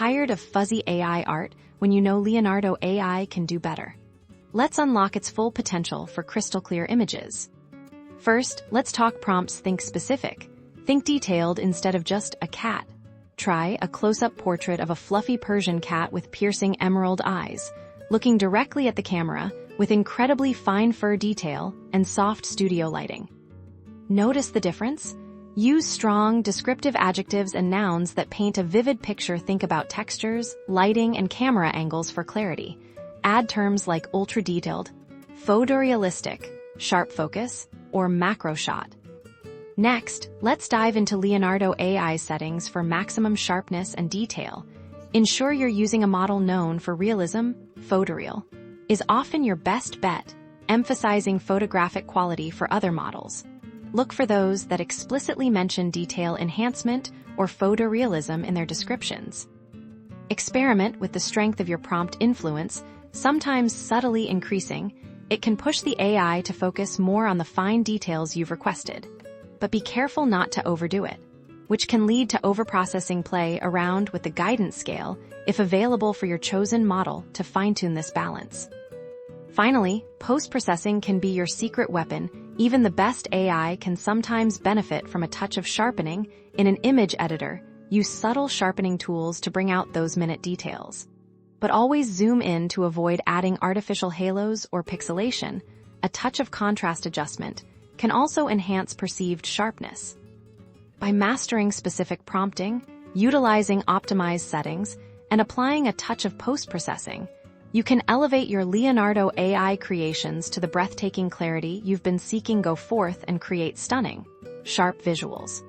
Tired of fuzzy AI art when you know Leonardo AI can do better? Let's unlock its full potential for crystal clear images. First, let's talk prompts. Think specific. Think detailed instead of just a cat. Try a close-up portrait of a fluffy Persian cat with piercing emerald eyes, looking directly at the camera with incredibly fine fur detail and soft studio lighting. Notice the difference? Use strong, descriptive adjectives and nouns that paint a vivid picture. Think about textures, lighting, and camera angles for clarity. Add terms like ultra-detailed, photorealistic, sharp focus, or macro shot. Next, let's dive into Leonardo AI settings for maximum sharpness and detail. Ensure you're using a model known for realism. Photoreal is often your best bet, emphasizing photographic quality for other models. Look for those that explicitly mention detail enhancement or photorealism in their descriptions. Experiment with the strength of your prompt influence, sometimes subtly increasing. It can push the AI to focus more on the fine details you've requested. But be careful not to overdo it, which can lead to overprocessing. Play around with the guidance scale, if available for your chosen model, to fine-tune this balance. Finally, post-processing can be your secret weapon. Even the best AI can sometimes benefit from a touch of sharpening. In an image editor, use subtle sharpening tools to bring out those minute details. But always zoom in to avoid adding artificial halos or pixelation. A touch of contrast adjustment can also enhance perceived sharpness. By mastering specific prompting, utilizing optimized settings, and applying a touch of post-processing, you can elevate your Leonardo AI creations to the breathtaking clarity you've been seeking. Go forth and create stunning, sharp visuals.